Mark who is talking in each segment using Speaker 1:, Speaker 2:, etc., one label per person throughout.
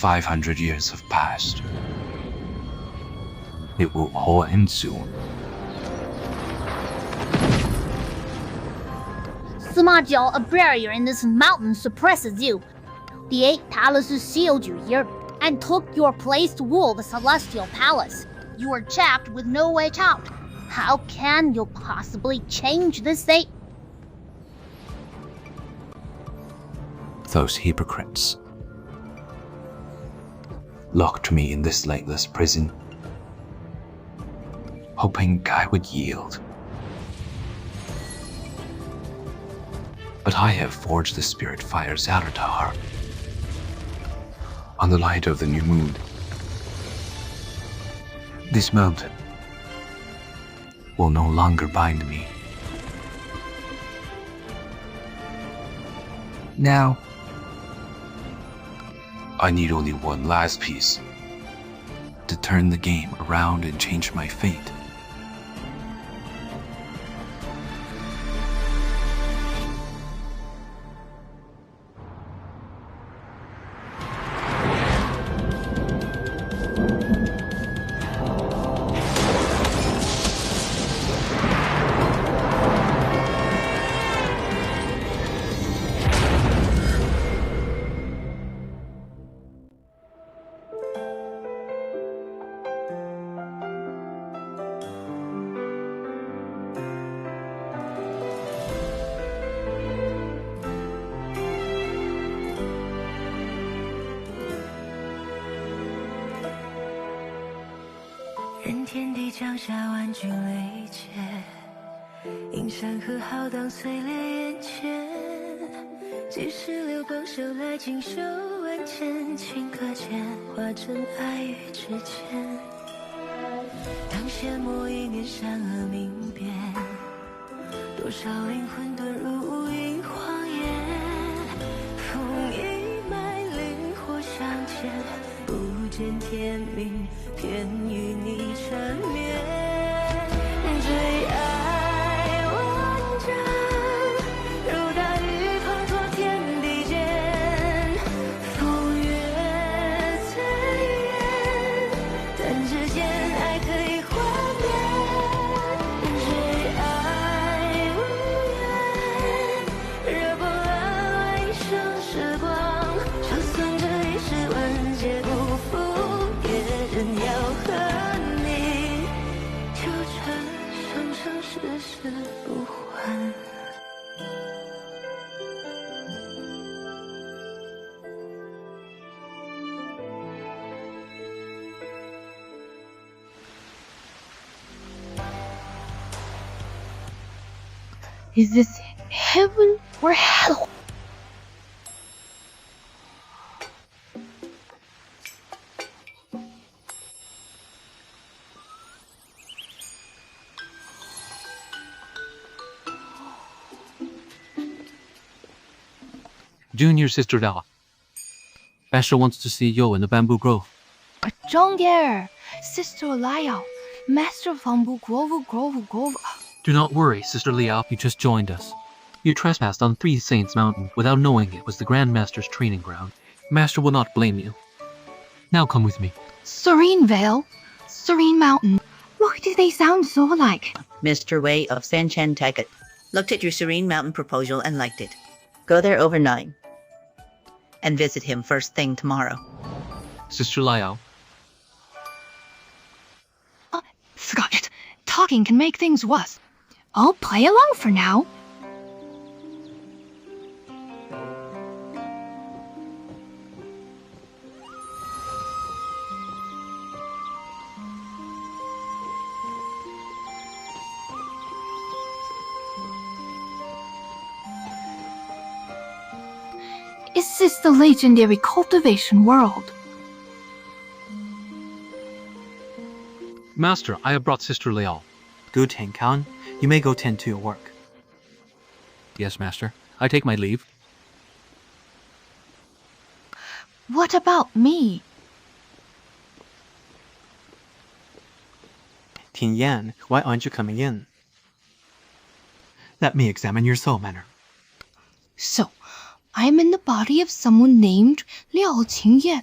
Speaker 1: 500 years have passed. It will all end soon.
Speaker 2: Sima Jiao, a barrier in this mountain suppresses you. The 8 palaces sealed you here and took your place to rule the Celestial Palace. You are trapped with no way out. How can you possibly change this fate?
Speaker 1: Those hypocrites locked me in this lightless prison, hoping I would yield. But I have forged the spirit fire's avatar on the light of the new moon. This mountain will no longer bind me. Now, I need only one last piece to turn the game around and change my fate.
Speaker 3: 任天地降下万军雷劫，映山河浩荡碎裂眼前。几十流光手来锦绣万千，顷刻间化成爱与之间。当阡陌一念善恶明辨，多少灵魂遁入无垠荒野。风一脉灵火相牵，不见天明，偏与你缠绵。最爱万丈，如大雨滂沱天地间。风月最远，但只见爱可以幻灭。最爱无言，热波乱乱一生时光，就算这一世万劫不复，也仍要和你纠缠，生生世世不换。
Speaker 4: Is this heaven or hell?
Speaker 5: Junior Sister Liao. Master wants to see you in the bamboo grove.
Speaker 4: Don't dare! Sister Liao, Master of Bamboo Grove.
Speaker 5: Do not worry, Sister Liao, you just joined us. You trespassed on Three Saints Mountain without knowing it was the Grandmaster's training ground. Master will not blame you. Now come with me.
Speaker 4: Serene Vale, Serene Mountain. Why do they sound so alike?
Speaker 6: Mr. Wei of Sanchen Taikut looked at your Serene Mountain proposal and liked it. Go there overnight and visit him first thing tomorrow.
Speaker 5: Sister Liao.
Speaker 4: Forgot it. Talking can make things worse. I'll play along for now. Is this the legendary cultivation world?
Speaker 5: Master, I have brought Sister Liao. Good, Khan. You may go tend to your work. Yes, Master. I take my leave.
Speaker 4: What about me?
Speaker 7: Tingyan, why aren't you coming in? Let me examine your soul manner.
Speaker 4: So, I'm in the body of someone named Liao Tingyan.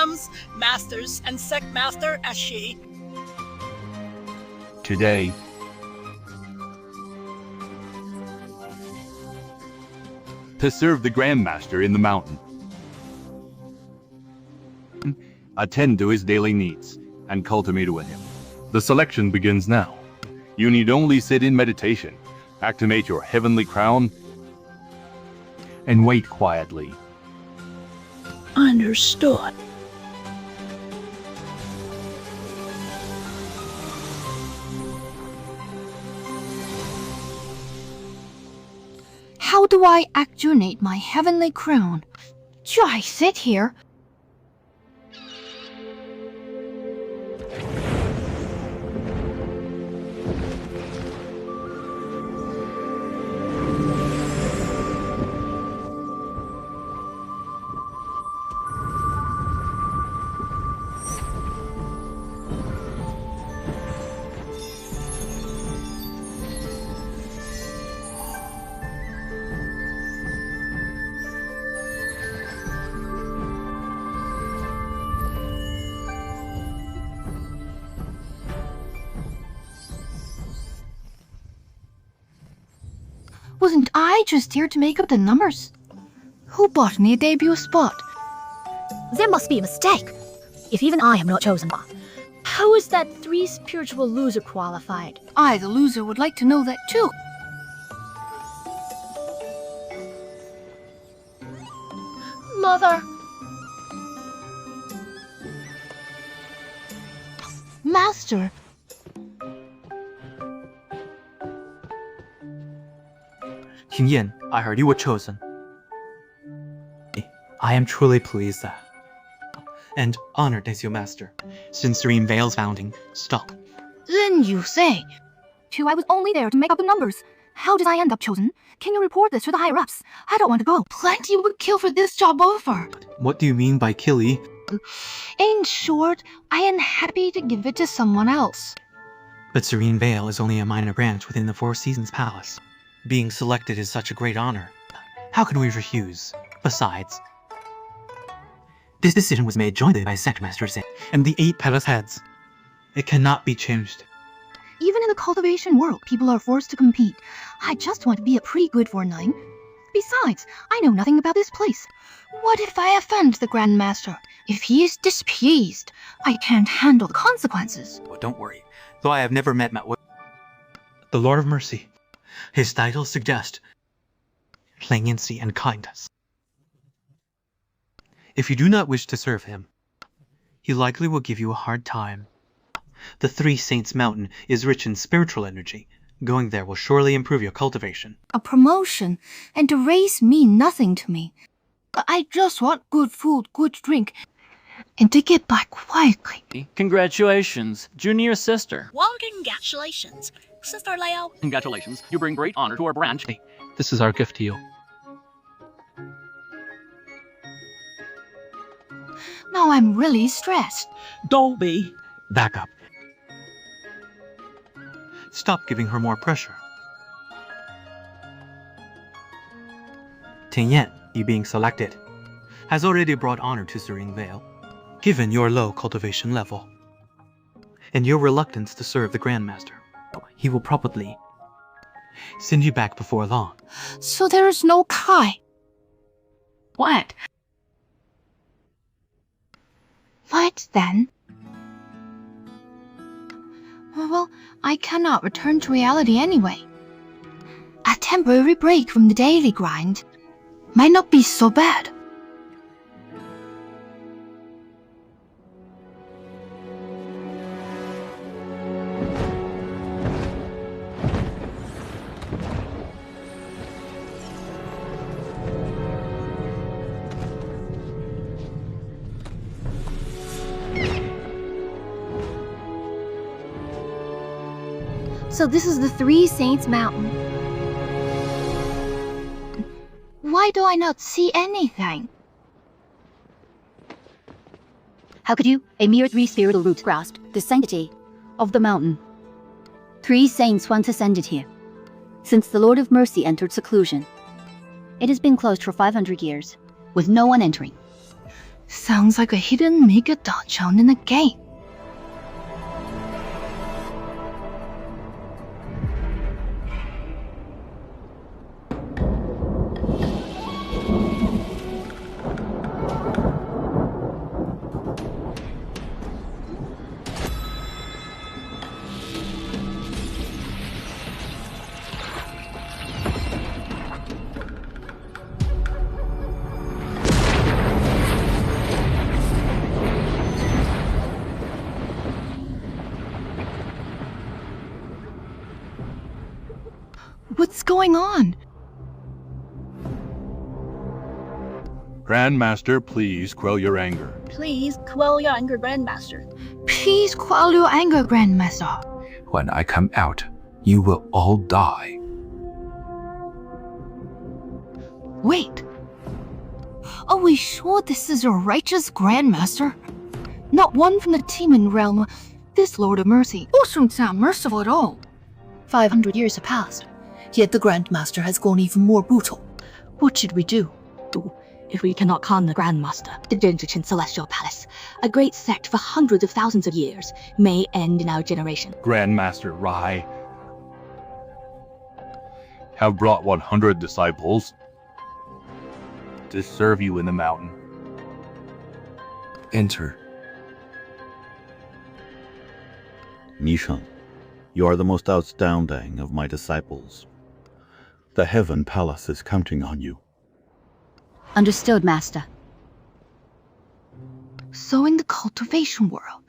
Speaker 8: welcomes Masters and Sect Master as she.
Speaker 1: Today, to serve the Grandmaster in the mountain. Attend to his daily needs and cultivate with him. The selection begins now. You need only sit in meditation, activate your heavenly crown, and wait quietly.
Speaker 8: Understood.
Speaker 4: How do I activate my heavenly crown? Should I sit here? Wasn't I just here to make up the numbers? Who bought me a debut spot?
Speaker 2: There must be a mistake. If even I am not chosen, how is that 3 spiritual loser qualified?
Speaker 4: I, the loser, would like to know that too.
Speaker 2: Mother.
Speaker 4: Master.
Speaker 7: Tingyan, I heard you were chosen. I am truly pleased that. And honored as your master. Since Serene Vale's founding, stop.
Speaker 4: Then you say. I was only there to make up the numbers. How did I end up chosen? Can you report this to the higher-ups? I don't want to go. Plenty would kill for this job offer.
Speaker 7: What do you mean by killy?
Speaker 4: In short, I am happy to give it to someone else.
Speaker 7: But Serene Vale is only a minor branch within the Four Seasons Palace. Being selected is such a great honor. How can we refuse? Besides, this decision was made jointly by Sect Masters and the 8 palace heads. It cannot be changed.
Speaker 4: Even in the cultivation world, people are forced to compete. I just want to be a pretty good for 9. Besides, I know nothing about this place. What if I offend the Grandmaster? If he is displeased, I can't handle the consequences.
Speaker 7: Well, don't worry, though I have never met the Lord of Mercy. His titles suggest leniency and kindness. If you do not wish to serve him, he likely will give you a hard time. The 3 Saints Mountain is rich in spiritual energy. Going there will surely improve your cultivation.
Speaker 4: A promotion, and to raise mean nothing to me. I just want good food, good drink, and to get back quietly.
Speaker 9: Congratulations, junior sister.
Speaker 8: Well, congratulations, Sister Liao.
Speaker 9: Congratulations, you bring great honor to our branch.
Speaker 5: Hey, this is our gift to you.
Speaker 4: Now I'm really stressed.
Speaker 8: Don't be.
Speaker 7: Back up. Stop giving her more pressure. Tingyan, you being selected, has already brought honor to Serene Vale, given your low cultivation level, and your reluctance to serve the Grandmaster. He will probably send you back before long.
Speaker 4: So there is no Kai.
Speaker 2: What?
Speaker 4: What then? Well, I cannot return to reality anyway. A temporary break from the daily grind might not be so bad.
Speaker 2: So this is the 3 Saints Mountain.
Speaker 4: Why do I not see anything?
Speaker 10: How could you, a mere 3 spiritual roots, grasp the sanctity of the mountain? 3 saints once ascended here. Since the Lord of Mercy entered seclusion, it has been closed for 500 years, with no one entering.
Speaker 4: Sounds like a hidden mega dungeon in a game. What's going on?
Speaker 1: Grandmaster, please quell your anger.
Speaker 8: Please quell your anger, Grandmaster.
Speaker 4: Please quell your anger, Grandmaster.
Speaker 11: When I come out, you will all die.
Speaker 4: Wait. Are we sure this is a righteous Grandmaster? Not one from the Demon Realm. This Lord of Mercy doesn't sound merciful at all. 500 years have passed, yet the Grandmaster has gone even more brutal. What should we do?
Speaker 12: If we cannot calm the Grandmaster, the Qinggutian Celestial Palace, a great sect for hundreds of thousands of years, may end in our generation.
Speaker 1: Grandmaster Rai have brought 100 disciples to serve you in the mountain.
Speaker 11: Enter.
Speaker 13: Nishang, you are the most outstanding of my disciples. The Heaven Palace is counting on you.
Speaker 10: Understood, Master.
Speaker 4: So in the cultivation world,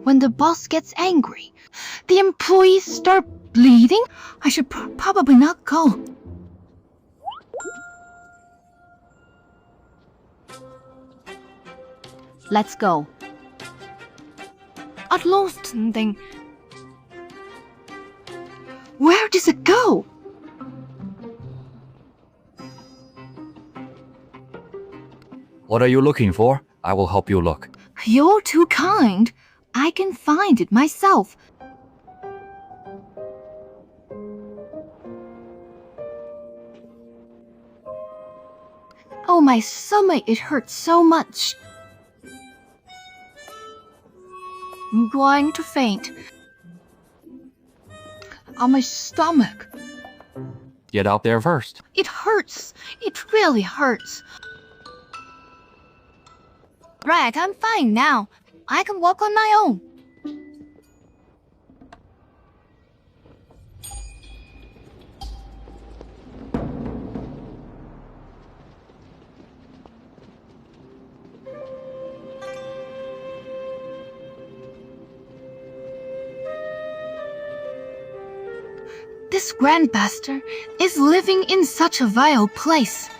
Speaker 4: when the boss gets angry, the employees start bleeding? I should probably not go.
Speaker 10: Let's go.
Speaker 4: I'd lost something. Where does it go?
Speaker 14: What are you looking for? I will help you look.
Speaker 4: You're too kind. I can find it myself. Oh, my stomach, it hurts so much. I'm going to faint. Oh, my stomach.
Speaker 14: Get out there first.
Speaker 4: It hurts. It really hurts. Right, I'm fine now. I can walk on my own. This Grandmaster is living in such a vile place.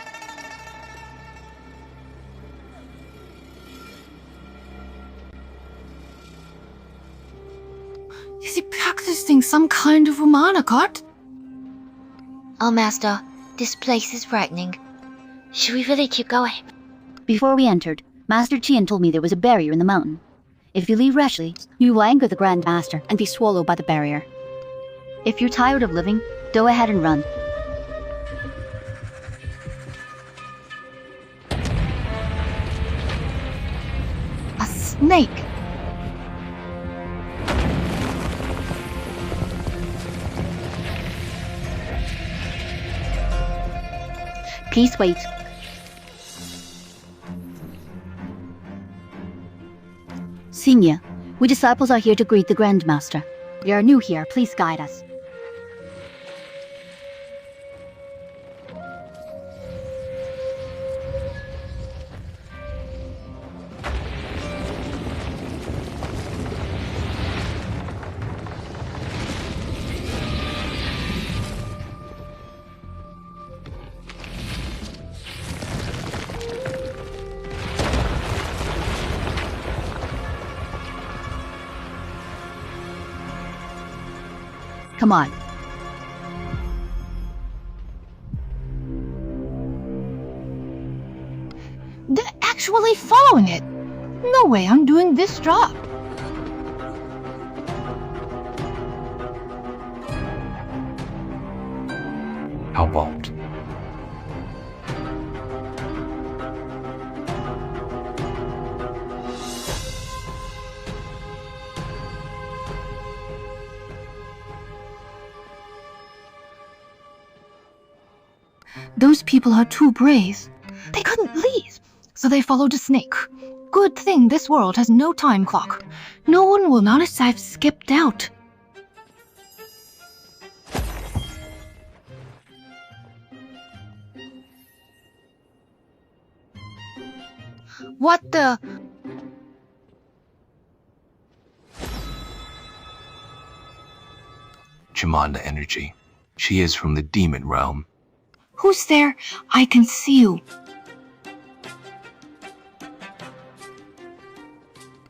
Speaker 4: Is he practicing some kind of Romanic art?
Speaker 15: Oh, Master, this place is frightening. Should we really keep going?
Speaker 10: Before we entered, Master Qian told me there was a barrier in the mountain. If you leave rashly, you will anger the Grandmaster and be swallowed by the barrier. If you're tired of living, go ahead and run.
Speaker 4: A snake.
Speaker 10: Please wait. Senior, we disciples are here to greet the Grandmaster. We are new here, please guide us. Come on.
Speaker 4: They're actually following it. No way I'm doing this job.
Speaker 11: How about?
Speaker 4: Those people are too brave. They couldn't leave, so they followed a snake. Good thing this world has no time clock. No one will notice I've skipped out. What the...
Speaker 11: Chamanda energy. She is from the demon realm.
Speaker 4: Who's there? I can see you.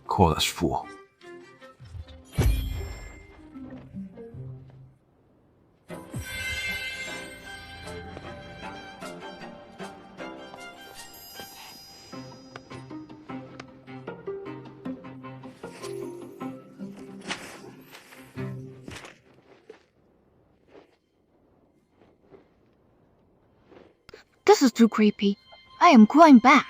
Speaker 11: Call us fool.
Speaker 4: This is too creepy. I am going back.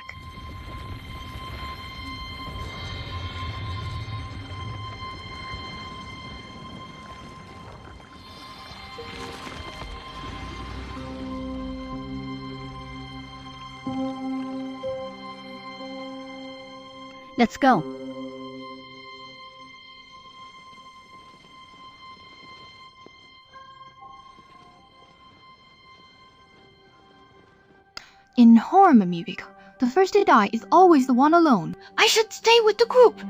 Speaker 10: Let's go.
Speaker 4: In horror movie, the first to die is always the one alone. I should stay with the group.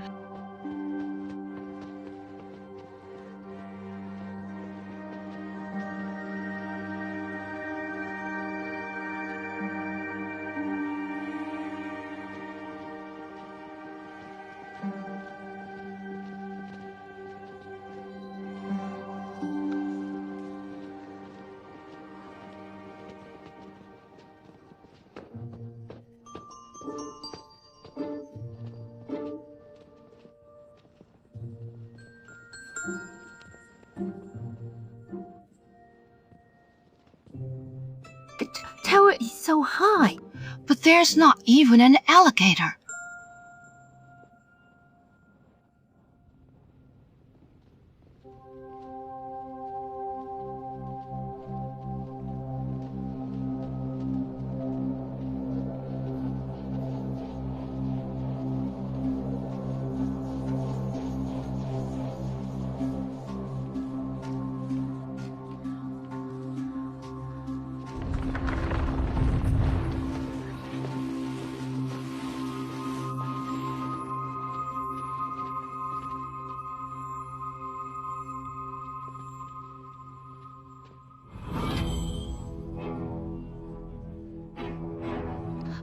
Speaker 4: The tower is so high, but there's not even an alligator.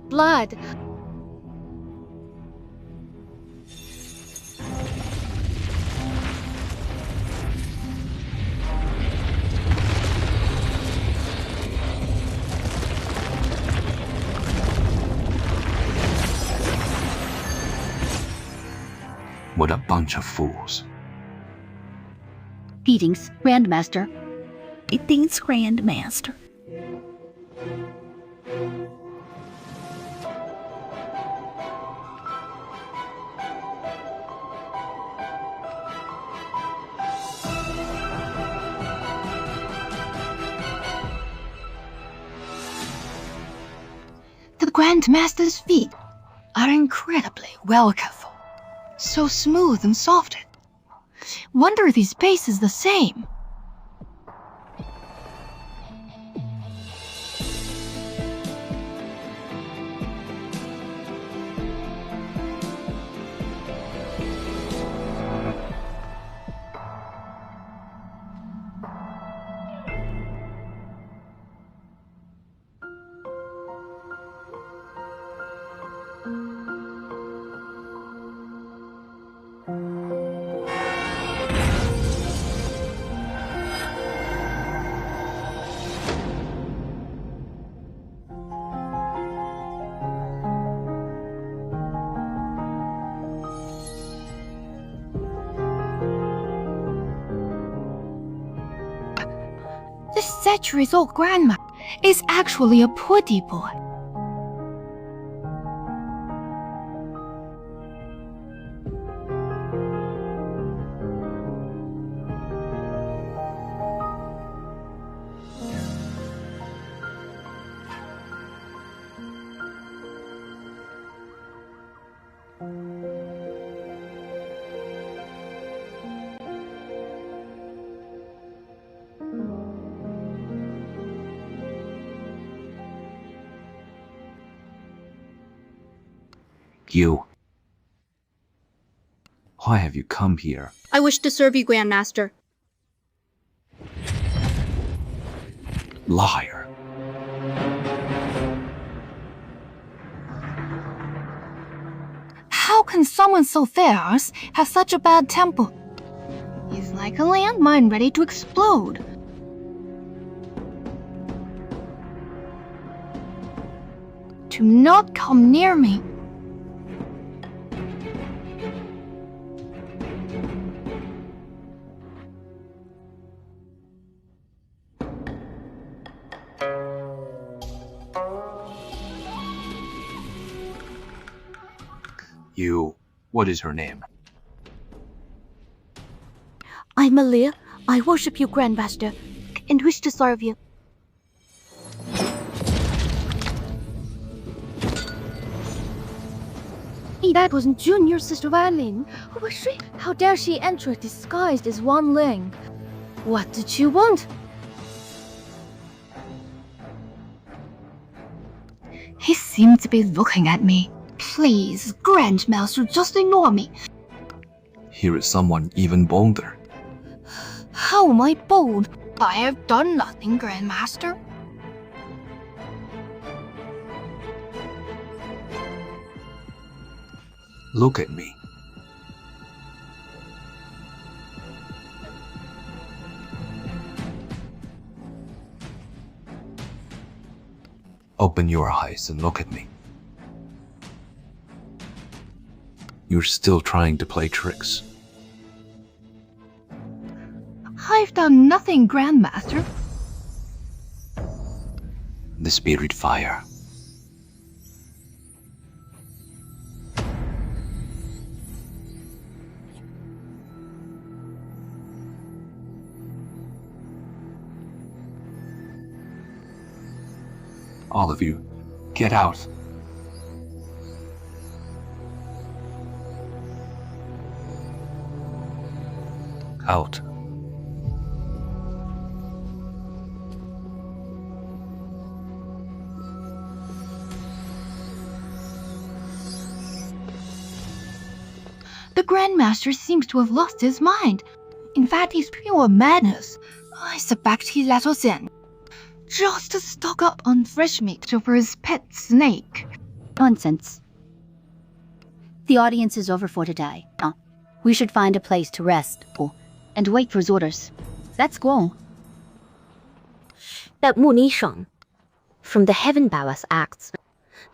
Speaker 4: Blood.
Speaker 11: What a bunch of fools.
Speaker 10: Greetings, Grandmaster.
Speaker 8: Greetings, Grandmaster.
Speaker 4: The Grandmaster's feet are incredibly well careful. So smooth and soft. Wonder if his pace is the same. This centuries-old grandma is actually a pretty boy.
Speaker 11: You. Why have you come here?
Speaker 16: I wish to serve you, Grandmaster.
Speaker 11: Liar.
Speaker 4: How can someone so fair have such a bad temper? He's like a landmine ready to explode. Do not come near me.
Speaker 11: You. What is her name?
Speaker 12: I'm Malia. I worship you, Grandmaster, and wish to serve you.
Speaker 4: That wasn't Junior Sister Wan Lin. Who was she? How dare she enter disguised as Wan Ling? What did you want? He seemed to be looking at me. Please, Grandmaster, just ignore me.
Speaker 11: Here is someone even bolder.
Speaker 4: How am I bold? I have done nothing, Grandmaster.
Speaker 11: Look at me. Open your eyes and look at me. You're still trying to play tricks.
Speaker 4: I've done nothing, Grandmaster.
Speaker 11: The spirit fire. All of you, get out. Out.
Speaker 4: The Grandmaster seems to have lost his mind. In fact, he's pure madness. I suspect he let us in just to stock up on fresh meat for his pet snake.
Speaker 10: Nonsense. The audience is over for today. We should find a place to rest and wait for his orders. Let's go.
Speaker 17: That Muni Sheng from the Heaven Palace acts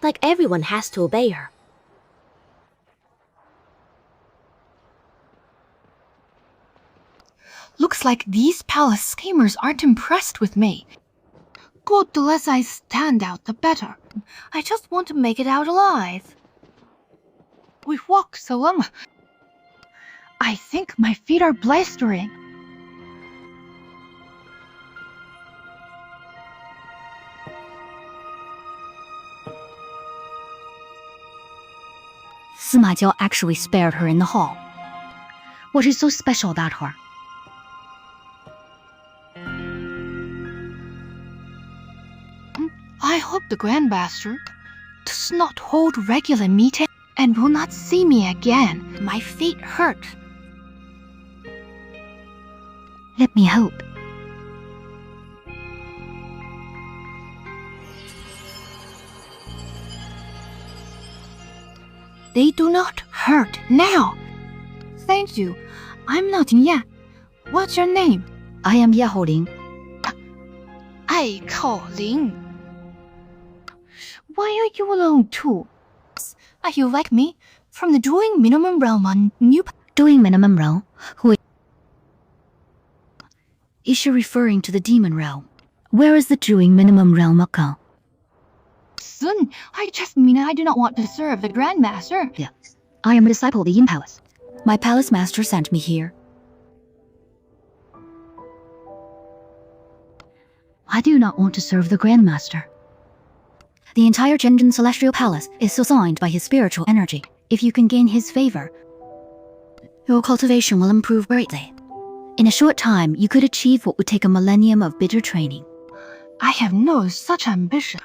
Speaker 17: like everyone has to obey her.
Speaker 4: Looks like these palace schemers aren't impressed with me. Good, the less I stand out, the better. I just want to make it out alive. We've walked so long. I think my feet are blistering.
Speaker 10: Sima Jiao actually spared her in the hall. What is so special about her?
Speaker 4: I hope the Grandmaster does not hold regular meeting and will not see me again. My feet hurt.
Speaker 10: Let me hope.
Speaker 4: They do not hurt now. Thank you. I'm Liao Tingyan. What's your name?
Speaker 10: I am Yao Ling.
Speaker 4: I call Ling. Why are you alone too? Are you like me? From the doing minimum realm on new...
Speaker 10: Doing minimum realm? Who is she referring to? The demon realm? Where is the doing minimum realm occur?
Speaker 4: Son, I just mean I do not want to serve the Grandmaster.
Speaker 10: Yeah. I am a disciple of the Yin Palace. My palace master sent me here. I do not want to serve the Grandmaster. The entire Qinggutian Celestial Palace is sustained by his spiritual energy. If you can gain his favor, your cultivation will improve greatly. In a short time, you could achieve what would take a millennium of bitter training.
Speaker 4: I have no such ambition.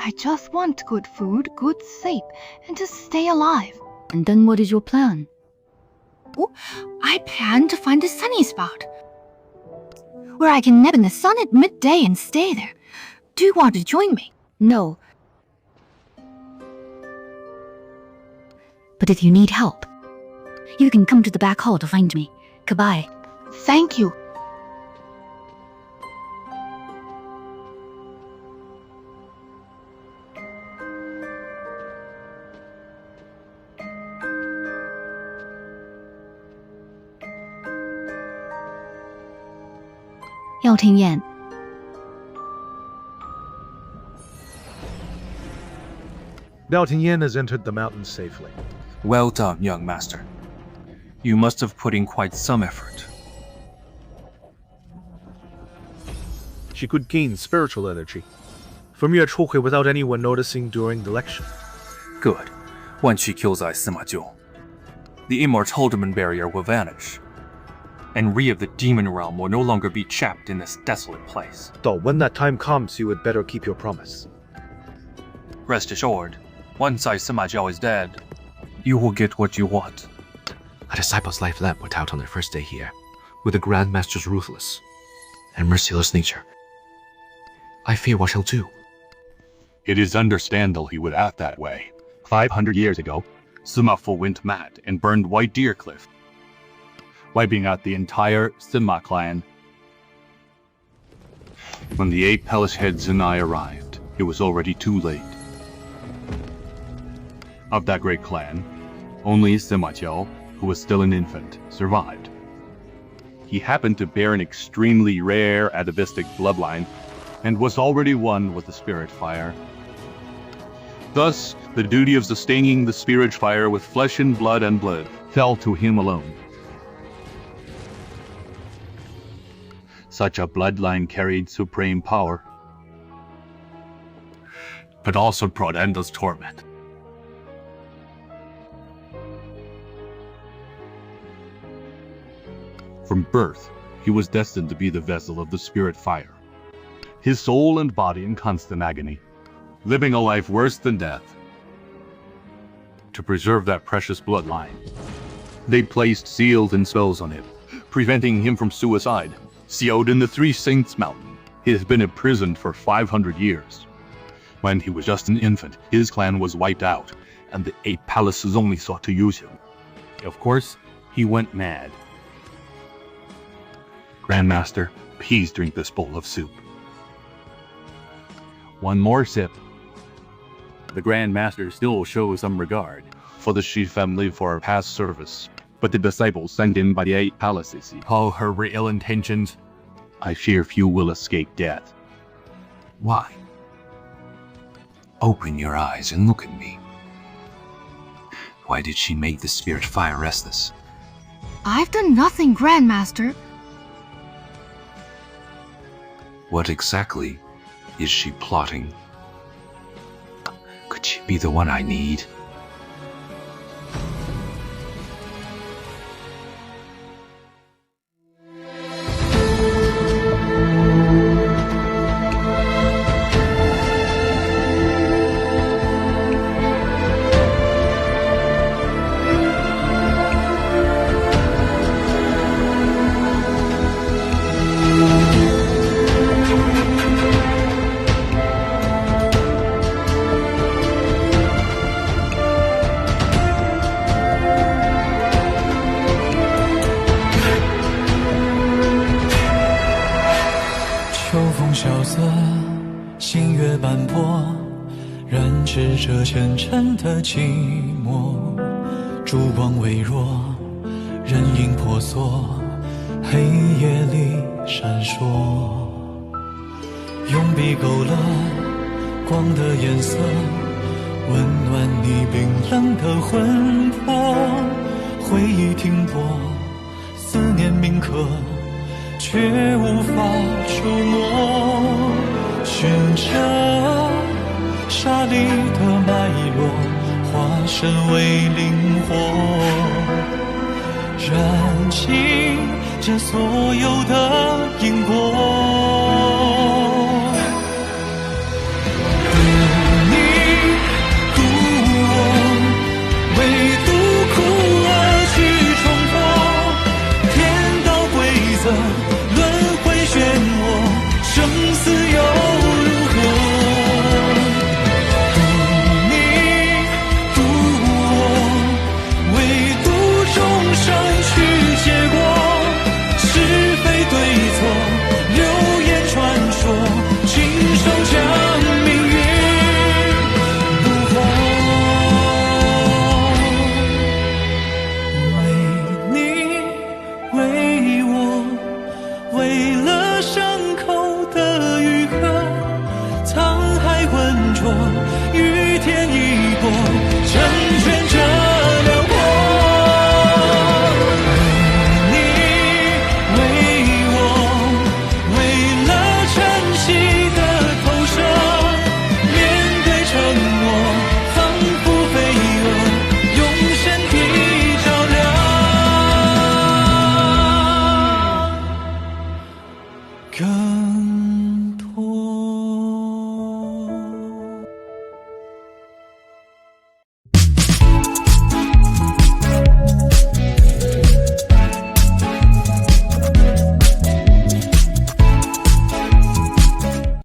Speaker 4: I just want good food, good sleep, and to stay alive.
Speaker 10: And then what is your plan?
Speaker 4: Oh, I plan to find a sunny spot where I can nap in the sun at midday and stay there. Do you want to join me?
Speaker 10: No. But if you need help, you can come to the back hall to find me. Goodbye.
Speaker 4: Thank you.
Speaker 10: Liao Tingyan.
Speaker 18: Liao Tingyan has entered the mountains safely.
Speaker 11: Well done, young master. You must have put in quite some effort.
Speaker 18: She could gain spiritual energy from your Chuhui without anyone noticing during the lecture.
Speaker 11: Good. Once she kills Sima Jiao, the immortal barrier will vanish, and Re of the demon realm will no longer be trapped in this desolate place.
Speaker 18: Though when that time comes, you would better keep your promise.
Speaker 11: Rest assured, once Sima Jiao is dead, you will get what you want.
Speaker 19: A disciple's life lamp went out on their first day here, with the Grandmaster's ruthless and merciless nature. I fear what he'll do.
Speaker 1: It is understandable he would act that way. 500 years ago, Sima Fu went mad and burned White Deer Cliff, wiping out the entire Sima clan. When the 8 palace heads and I arrived, it was already too late. Of that great clan, only Sima Jiao, who was still an infant, survived. He happened to bear an extremely rare atavistic bloodline and was already one with the spirit fire. Thus, the duty of sustaining the spirit fire with flesh and blood fell to him alone. Such a bloodline carried supreme power, but also brought endless torment. From birth, he was destined to be the vessel of the spirit fire, his soul and body in constant agony, living a life worse than death. To preserve that precious bloodline, they placed seals and spells on him, preventing him from suicide. Sealed in the Three Saints Mountain, he has been imprisoned for 500 years. When he was just an infant, his clan was wiped out, and the 8 palaces only sought to use him. Of course, he went mad. Grandmaster, please drink this bowl of soup. One more sip. The Grandmaster still shows some regard for the Shi family for her past service, but the disciples sent in by the 8 palaces all her real intentions. I fear few will escape death.
Speaker 11: Why? Open your eyes and look at me. Why did she make the spirit fire restless?
Speaker 4: I've done nothing, Grandmaster.
Speaker 11: What exactly is she plotting? Could she be the one I need?
Speaker 20: 这虔诚的寂寞，烛光微弱，人影婆娑，黑夜里闪烁。用笔勾勒光的颜色，温暖你冰冷的魂魄。回忆停泊，思念铭刻，却无法触摸。寻着沙砾的脉络，化身为灵火，燃尽这所有的因果。更